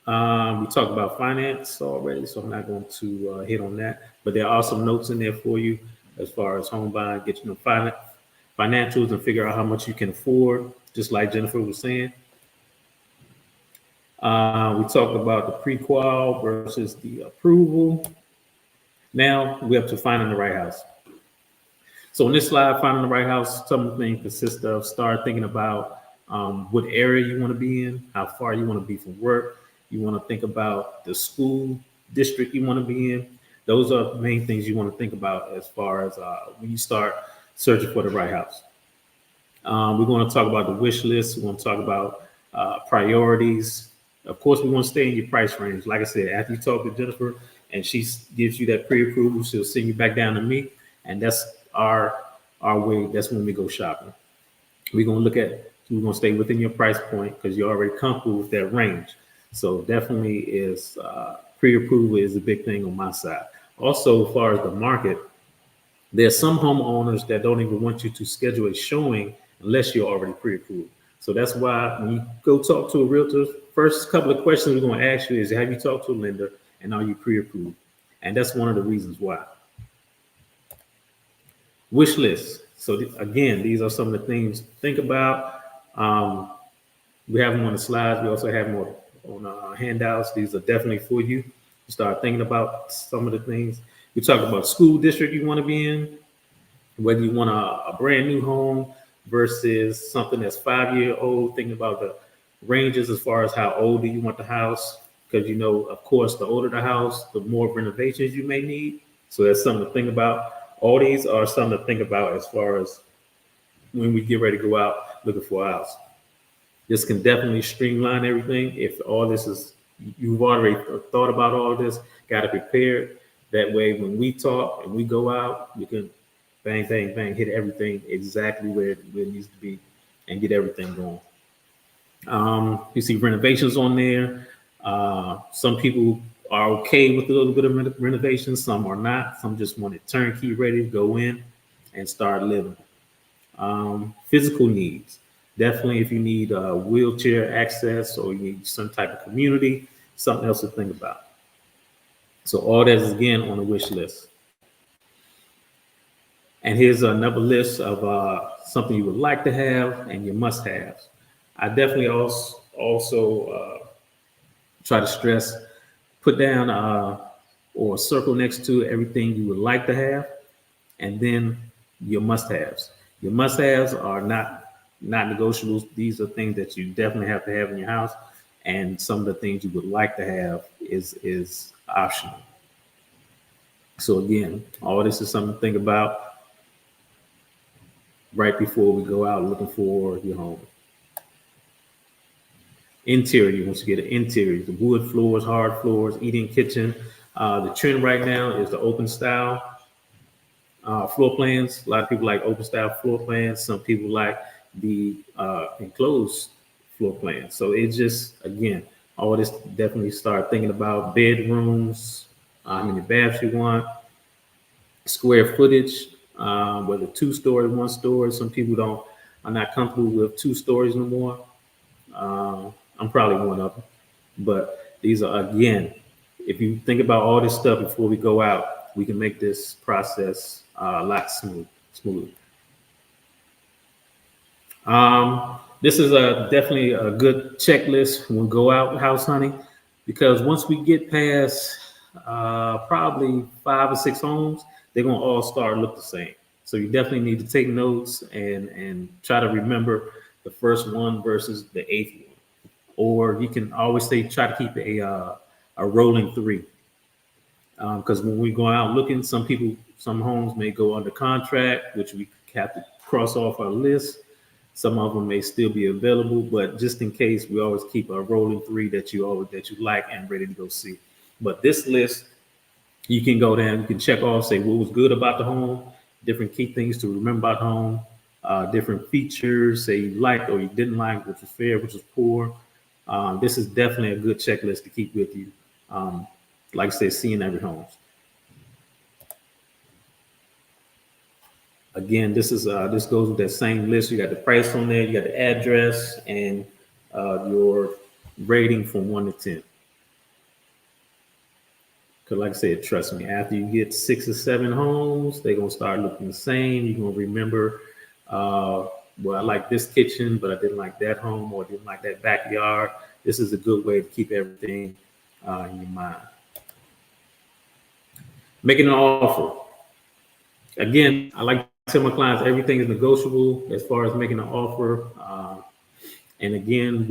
We talked about finance already, so I'm not going to hit on that. But there are some notes in there for you as far as home buying, get you know financials and figure out how much you can afford, just like Jennifer was saying. We talked about the pre-qual versus the approval. Now we have to find the right house. So in this slide, finding the right house, some of the things consist of start thinking about what area you want to be in, how far you want to be from work. You want to think about the school district you want to be in. Those are the main things you want to think about as far as when you start searching for the right house. We're going to talk about the wish list. We're going to talk about priorities. Of course, we want to stay in your price range. Like I said, after you talk to Jennifer and she gives you that pre-approval, she'll send you back down to me. And that's our way. That's when we go shopping. We're going to stay within your price point because you're already comfortable with that range. So definitely is pre-approval is a big thing on my side. Also, as far as the market, there's some homeowners that don't even want you to schedule a showing unless you're already pre-approved. So that's why when you go talk to a realtor, first couple of questions we're going to ask you is, have you talked to a lender and are you pre-approved? And that's one of the reasons why. Wish list. So again, these are some of the things to think about. We have them on the slides. We also have them on handouts. These are definitely for you to start thinking about some of the things. We talk about school district you want to be in, whether you want a brand new home versus something that's 5-year-old, thinking about the ranges as far as how old do you want the house, because you know, of course, the older the house, the more renovations you may need. So that's something to think about. All these are something to think about as far as when we get ready to go out looking for a house. This can definitely streamline everything. If all this is, you've already thought about all this, got to prepare. That way, when we talk and we go out, you can bang, bang, bang, hit everything exactly where it needs to be and get everything going. You see renovations on there. Some people are okay with a little bit of renovations. Some are not. Some just want it turnkey ready to go in and start living. Physical needs. Definitely if you need wheelchair access or you need some type of community, something else to think about. So all that is again on the wish list. And here's another list of something you would like to have and your must-haves. I definitely also try to stress, put down or circle next to everything you would like to have, and then your must-haves. Your must-haves are not negotiables. These are things that you definitely have to have in your house, and some of the things you would like to have is optional. So again, all this is something to think about right before we go out looking for your home. Interior, once you get an interior, the wood floors, hard floors, eating kitchen. The trend right now is the open style floor plans. A lot of people like open style floor plans. Some people like the enclosed floor plan. So it's just, again, all this definitely start thinking about bedrooms, how many baths you want, square footage, whether 2-story, 1-story. Some people are not comfortable with 2 stories no more. I'm probably one of them, but these are, again, if you think about all this stuff before we go out, we can make this process a lot smooth. This is definitely a good checklist when we go out house hunting, because once we get past probably 5 or 6 homes, they're going to all start look the same. So you definitely need to take notes and try to remember the first one versus the 8th one. Or you can always try to keep a rolling 3. Because when we go out looking, some homes may go under contract, which we have to cross off our list. Some of them may still be available, but just in case, we always keep a rolling 3 that you like and ready to go see. But this list, you can go down, you can check off, say what was good about the home, different key things to remember about the home, different features, say you liked or you didn't like, which was fair, which was poor. This is definitely a good checklist to keep with you. Like I said, seeing every home. Again, this goes with that same list. You got the price on there, you got the address, and your rating from 1 to 10. Because like I said, trust me, after you get 6 or 7 homes, they're going to start looking the same. You're going to remember, well, I like this kitchen, but I didn't like that home, or didn't like that backyard. This is a good way to keep everything in your mind. Making an offer. Again, I like to tell my clients everything is negotiable as far as making an offer. And again,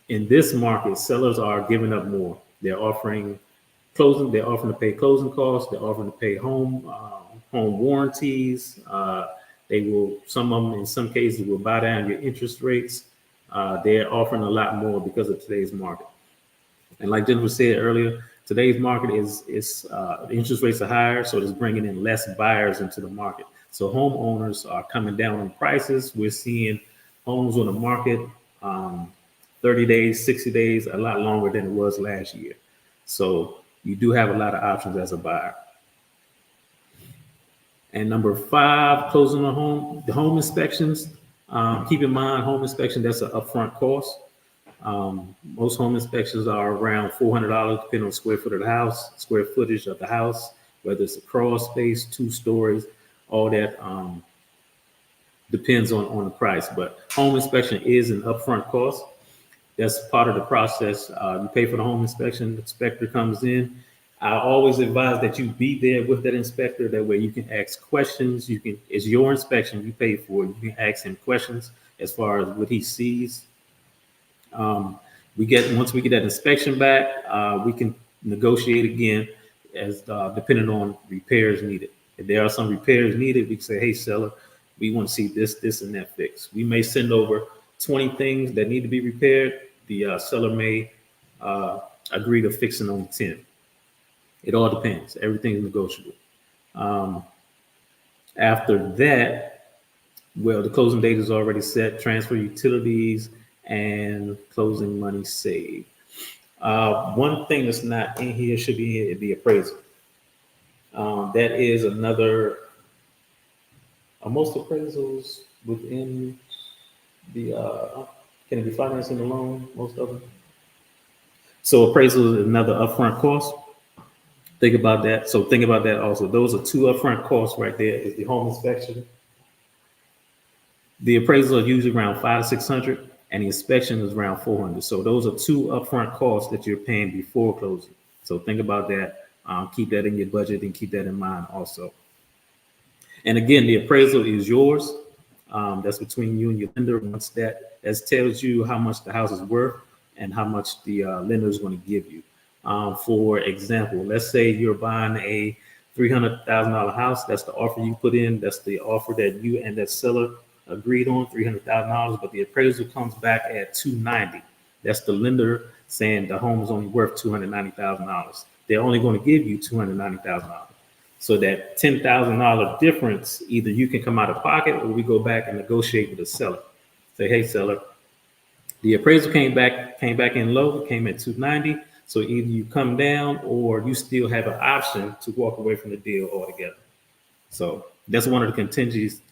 in this market, sellers are giving up more. They're offering closing. They're offering to pay closing costs. They're offering to pay home warranties. They will. Some of them, in some cases, will buy down your interest rates. They're offering a lot more because of today's market. And like Jennifer said earlier, today's market is interest rates are higher, so it's bringing in less buyers into the market. So homeowners are coming down on prices. We're seeing homes on the market 30 days, 60 days, a lot longer than it was last year. So you do have a lot of options as a buyer. And number 5, closing the home inspections. Keep in mind, home inspection, that's an upfront cost. Most home inspections are around $400, depending on square footage of the house, whether it's a crawl space, 2 stories, all that depends on the price. But home inspection is an upfront cost. That's part of the process. You pay for the home inspection, the inspector comes in. I always advise that you be there with that inspector. That way you can ask questions. It's your inspection, you pay for it. You can ask him questions as far as what he sees. Once we get that inspection back, we can negotiate again as depending on repairs needed. If there are some repairs needed, we can say, hey, seller, we want to see this, and that fixed. We may send over 20 things that need to be repaired. The seller may agree to fixing on 10. It all depends. Everything is negotiable. After that, well, the closing date is already set, transfer utilities, and closing money saved. One thing that's not in here should be in the appraisal. That is another, most appraisals within the, can it be financing the loan, most of them? So appraisal is another upfront cost. Think about that. So think about that also. Those are 2 upfront costs right there. Is the home inspection. The appraisal is usually around $500 to $600, and the inspection is around $400. So those are 2 upfront costs that you're paying before closing. So think about that. Keep that in your budget and keep that in mind also. And again, the appraisal is yours. That's between you and your lender. Once that tells you how much the house is worth and how much the lender is going to give you. For example, let's say you're buying a $300,000 house. That's the offer you put in. That's the offer that you and that seller agreed on, $300,000. But the appraisal comes back at $290,000. That's the lender saying the home is only worth $290,000. They're only going to give you $290,000. So that $10,000 difference, either you can come out of pocket or we go back and negotiate with the seller. Say, hey, seller, the appraisal came back in low, came at $290,000. So either you come down or you still have an option to walk away from the deal altogether. So that's one of the contingencies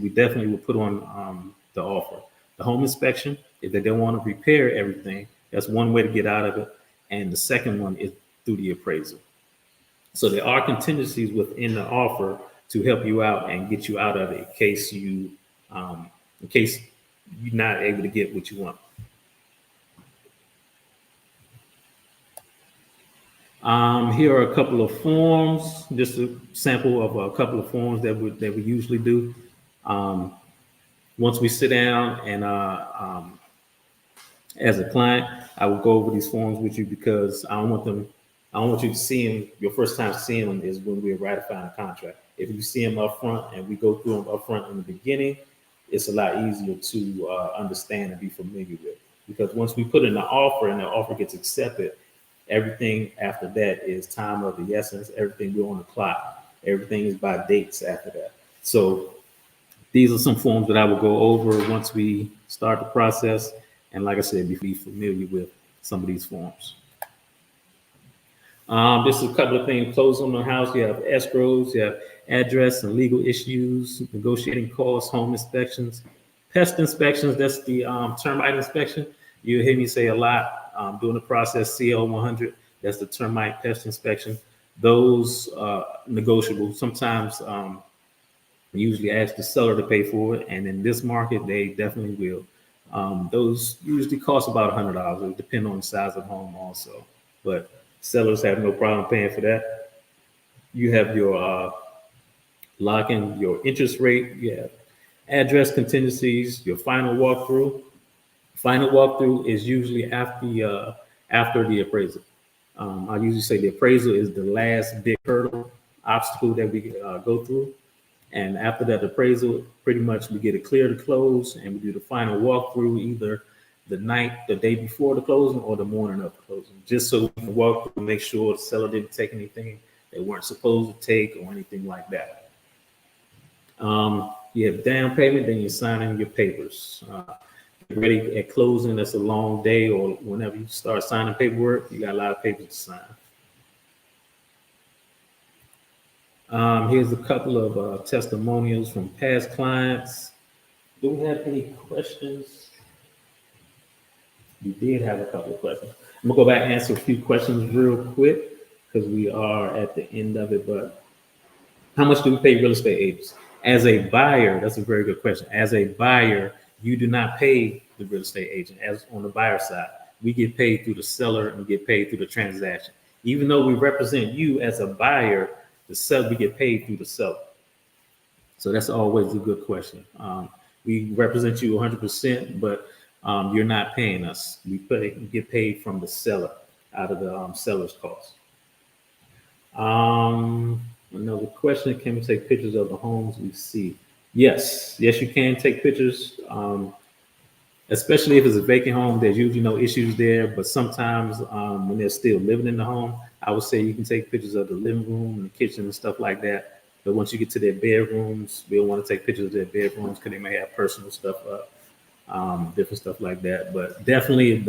we definitely will put on the offer. The home inspection, if they don't want to repair everything, that's one way to get out of it. And the second one is through the appraisal. So there are contingencies within the offer to help you out and get you out of it in case you're not able to get what you want. Here are a couple of forms, just a sample of a couple of forms that we usually do. Once we sit down and as a client, I will go over these forms with you because I don't want you to see them. Your first time seeing them is when we're ratifying a contract. If you see them up front and we go through them up front in the beginning, it's a lot easier to understand and be familiar with. Because once we put in the offer and the offer gets accepted, everything after that is time of the essence. Everything we're on the clock. Everything is by dates after that. So these are some forms that I will go over once we start the process. And like I said, be familiar with some of these forms. This is a couple of things. Close on the house. You have escrows. You have address and legal issues, negotiating costs, home inspections, pest inspections. That's the termite inspection. You hear me say a lot during the process. CL 100. That's the termite pest inspection. Those negotiable. Sometimes we usually ask the seller to pay for it, and in this market, they definitely will. Those usually cost about $100. It depends on the size of the home also, but sellers have no problem paying for that. You have your lock-in, your interest rate. You have address contingencies, your final walkthrough. Final walkthrough is usually after the appraisal. I usually say the appraisal is the last big hurdle, obstacle that we go through. And after that appraisal, pretty much we get it clear to close, and we do the final walkthrough either the day before the closing or the morning of the closing, just so we can walk through, make sure the seller didn't take anything they weren't supposed to take or anything like that. You have down payment, then you're signing your papers. Get ready at closing. That's a long day, or whenever you start signing paperwork, you got a lot of papers to sign. Here's a couple of testimonials from past clients. Do we have any questions? We did have a couple of questions. I'm gonna go back and answer a few questions real quick because we are at the end of it. But how much do we pay real estate agents? As a buyer, that's a very good question. As a buyer, you do not pay the real estate agent. As on the buyer side, we get paid through the seller and we get paid through the transaction. Even though we represent you as a buyer, the seller, we get paid through the seller. So that's always a good question. We represent you 100%, but you're not paying us. We get paid from the seller out of the seller's cost. Another question, can we take pictures of the homes we see? Yes, you can take pictures, especially if it's a vacant home. There's usually no issues there, but sometimes when they're still living in the home, I would say you can take pictures of the living room and the kitchen and stuff like that. But once you get to their bedrooms, we don't want to take pictures of their bedrooms because they may have personal stuff up, different stuff like that. But definitely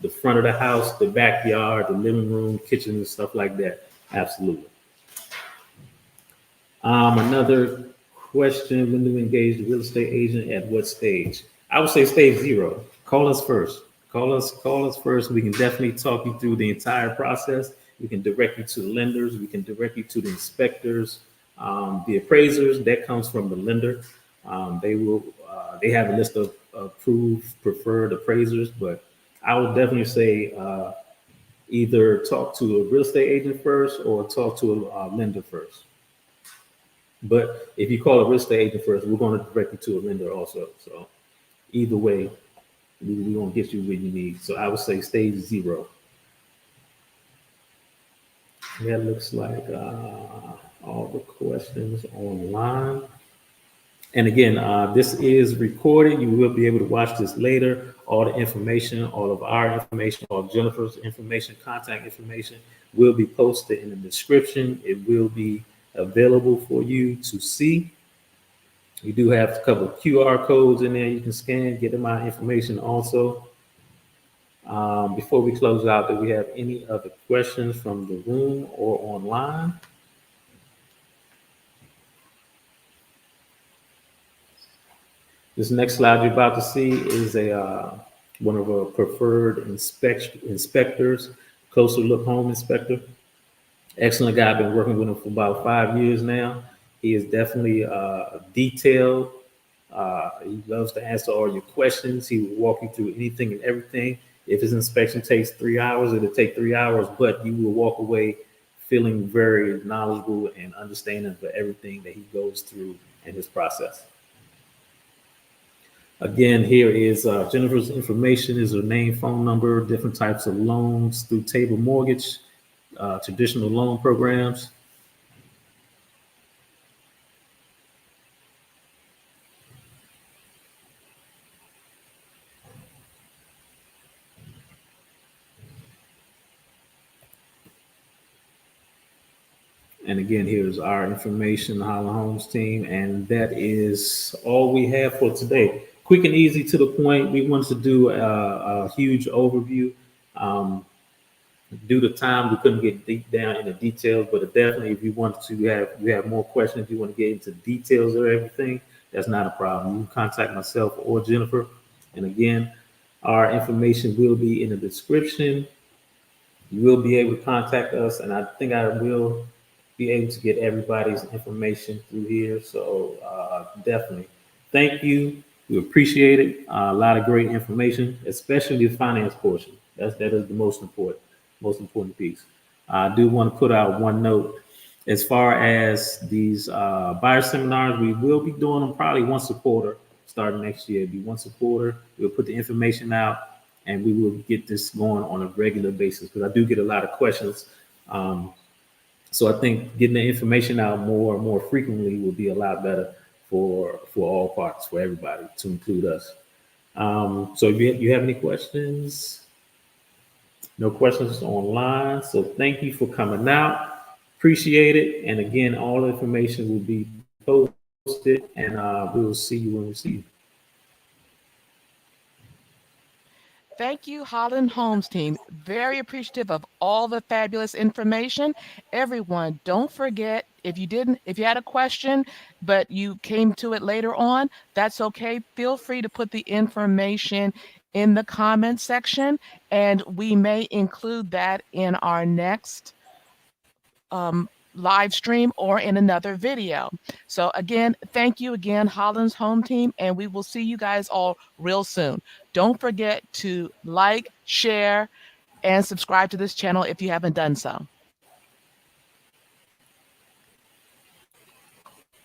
the front of the house, the backyard, the living room, kitchen and stuff like that, absolutely. Another question, when do we engage the real estate agent, at what stage? I would say stage 0. Call us first. Call us first. We can definitely talk you through the entire process. We can direct you to the lenders. We can direct you to the inspectors, the appraisers. That comes from the lender. They have a list of approved, preferred appraisers, but I would definitely say either talk to a real estate agent first or talk to a lender first. But if you call a real estate agent first, we're going to direct you to a lender also. So either way, we're going to get you what you need. So I would say stage 0. That looks like all the questions online. And again, this is recorded. You will be able to watch this later. All the information, all of our information, all Jennifer's information, contact information will be posted in the description. It will be available for you to see. We do have a couple of QR codes in there you can scan, get my information also. Before we close out, do we have any other questions from the room or online? This next slide you're about to see is one of our preferred inspectors, closer look home inspector. Excellent guy. I've been working with him for about 5 years now. He is definitely detailed. He loves to answer all your questions. He will walk you through anything and everything. If his inspection takes 3 hours, it'll take 3 hours, but you will walk away feeling very knowledgeable and understanding for everything that he goes through in his process. Again, here is Jennifer's information, is her name, phone number, different types of loans through table mortgage, traditional loan programs. And again, here's our information, the Holland Homes team, and that is all we have for today. Quick and easy, to the point. We wanted to do a huge overview. Due to time, we couldn't get deep down in the details, but definitely if you want to you have more questions, you want to get into details of everything, that's not a problem. You can contact myself or Jennifer. And again, our information will be in the description. You will be able to contact us, and I think I will be able to get everybody's information through here. So definitely, thank you. We appreciate it. A lot of great information, especially the finance portion. That is the most important piece. I do want to put out one note as far as these buyer seminars. We will be doing them probably once a quarter starting next year. It'll be once a quarter. We'll put the information out, and we will get this going on a regular basis because I do get a lot of questions. So I think getting the information out more and more frequently will be a lot better for all parties, for everybody, to include us. So if you have any questions? No questions online. So thank you for coming out. Appreciate it. And again, all the information will be posted, and we will see you when we see you. Thank you, Holland Homes team. Very appreciative of all the fabulous information. Everyone, don't forget, if you had a question, but you came to it later on, that's okay. Feel free to put the information in the comment section, and we may include that in our next live stream or in another video. So again, thank you again, Holland's Home Team, and we will see you guys all real soon. Don't forget to like, share, and subscribe to this channel if you haven't done so.